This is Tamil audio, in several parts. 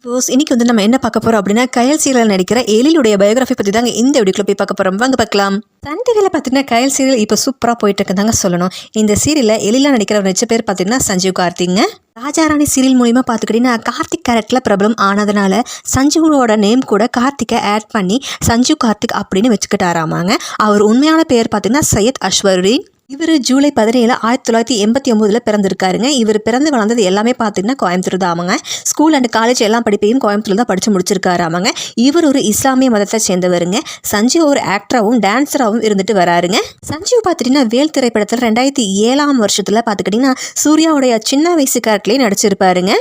இன்னைக்கு வந்து நம்ம என்ன பார்க்க போறோம் அப்படின்னா கயல் சீரியல் நடிக்கிற எழிலுடைய பயோகிராஃபி பற்றி தாங்க இந்த வீடியோக்குள்ள போய் பார்க்க போறோம். வாங்க பார்க்கலாம். சன் டிவியில் பார்த்தீங்கன்னா கயல் சீரியல் இப்போ சூப்பராக போயிட்டு இருக்குதாங்க சொல்லணும். இந்த சீரியலில் எழிலா நடிக்கிற நடிச்ச பேர் பார்த்தீங்கன்னா சஞ்சீவ் கார்த்திக்ங்க. ராஜாராணி சீரியல் மூலியமா பார்த்துக்கிட்டீங்கன்னா கார்த்திக் கேரக்டர்ல பிரபலம் ஆனதுனால சஞ்சீவோட நேம் கூட கார்த்திகை ஆட் பண்ணி சஞ்சீவ் கார்த்திக் அப்படின்னு வச்சுக்கிட்டாராமாங்க. அவர் உண்மையான பேர் பார்த்தீங்கன்னா சையத் அஸ்வருதீன். இவர் ஜூலை 17 1989 பிறந்திருக்காருங்க. இவர் பிறந்து வளர்ந்தது எல்லாமே பார்த்தீங்கன்னா கோயம்புத்தூர் தான். ஆமாங்க. ஸ்கூல் அண்ட் காலேஜ் எல்லாம் படிப்பையும் கோயம்புத்தூர் தான் படித்து முடிச்சிருக்காரு. ஆமாங்க. இவர் ஒரு இஸ்லாமிய மதத்தை சேர்ந்தவருங்க. சஞ்சீவ் ஒரு ஆக்டராகவும் டான்ஸராகவும் இருந்துட்டு வராருங்க. சஞ்சீவ் பார்த்துட்டிங்கன்னா வேல் திரைப்படத்தில் 2007 வருஷத்தில் பார்த்துக்கிட்டிங்கன்னா சூர்யாவுடைய சின்ன வயசு கேரக்டர்லேயே நடிச்சிருப்பாருங்க.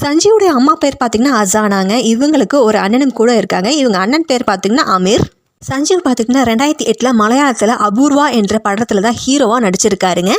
சஞ்சீவுடைய அம்மா பேர் பார்த்தீங்கன்னா அசானாங்க. இவங்களுக்கு ஒரு அண்ணனும் கூட இருக்காங்க. இவங்க அண்ணன் பேர் பார்த்தீங்கன்னா அமீர். சஞ்சீவ் பார்த்திங்கன்னா 2008 மலையாளத்தில் அபூர்வா என்ற படத்தில் தான் ஹீரோவாக நடிச்சிருக்காருங்க.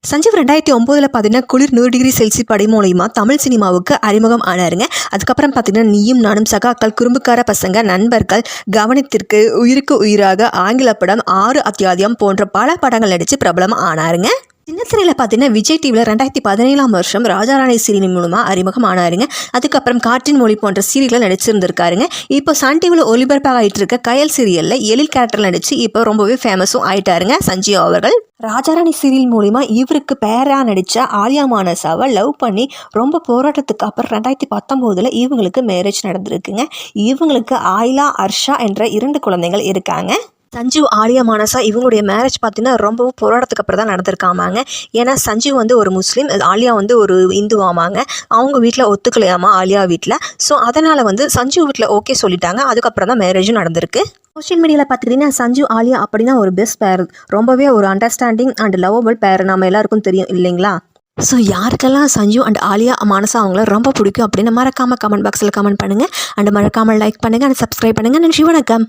சஞ்சீவ் 2009 பார்த்தீங்கன்னா குளிர் 100°C படம் மூலிமா தமிழ் சினிமாவுக்கு அறிமுகம் ஆனாருங்க. அதுக்கப்புறம் பார்த்தீங்கன்னா நீயும் நானும், சகாக்கள், குறும்புக்கார பசங்க, நண்பர்கள், கவனத்திற்கு, உயிருக்கு உயிராக, ஆங்கில படம், 6 அத்தியாயம் போன்ற பல படங்கள் நடித்து பிரபலம் ஆனாருங்க. சின்னத்திரையில் பார்த்தீங்கன்னா விஜய் டிவியில் 2017 வருஷம் ராஜாராணி சீரியல் மூலமாக அறிமுகம் ஆனாருங்க. அதுக்கப்புறம் காற்றின் மொழி போன்ற சீரியலில் நடிச்சிருந்திருக்காருங்க. இப்போ சன் டிவியில் ஒளிபரப்பாக ஆகிட்டு இருக்க கயல் சீரியலில் எழில் கேரக்டர் நடித்து இப்போ ரொம்பவே ஃபேமஸும் ஆயிட்டாருங்க சஞ்சீவ் அவர்கள். ராஜாராணி சீரியல் மூலிமா இவருக்கு பேரா நடித்த ஆலியா மானசாவை லவ் பண்ணி ரொம்ப போராட்டத்துக்கு அப்புறம் 2019 இவங்களுக்கு மேரேஜ் நடந்திருக்குங்க. இவங்களுக்கு ஆயிலா, அர்ஷா என்ற 2 குழந்தைகள் இருக்காங்க. சஞ்சீவ் ஆலியா மானசா இவங்களுடைய மேரேஜ் பார்த்தீங்கன்னா ரொம்பவும் போராட்டத்துக்கு அப்புறம் தான் நடந்திருக்காமாங்க. ஏன்னா சஞ்சீவ் வந்து ஒரு முஸ்லீம், ஆலியா வந்து ஒரு இந்துவாமாங்க. அவங்க வீட்டில் ஒத்துக்கலையாமா ஆலியா வீட்டில். ஸோ அதனால் வந்து சஞ்சீவ் வீட்டில் ஓகே சொல்லிட்டாங்க. அதுக்கப்புறம் தான் மேரேஜும் நடந்திருக்கு. சோஷியல் மீடியாவில் பார்த்துக்கிட்டிங்கன்னா சஞ்சீவ் ஆலியா அப்படின்னா ஒரு பெஸ்ட் பேர், ரொம்பவே ஒரு அண்டர்ஸ்டாண்டிங் அண்ட் லவபிள் பேர் நம்ம எல்லாருக்கும் தெரியும் இல்லைங்களா? ஸோ யாருக்கெல்லாம் சஞ்சீவ் அண்ட் ஆலியா மானசா அவங்கள ரொம்ப பிடிக்கும் அப்படின்னு மறக்காமல் கமெண்ட் பாக்ஸில் கமெண்ட் பண்ணுங்கள். அண்ட் மறக்காமல் லைக் பண்ணுங்கள் அண்ட் சப்ஸ்கிரைப் பண்ணுங்கள். நன்றி, வணக்கம்.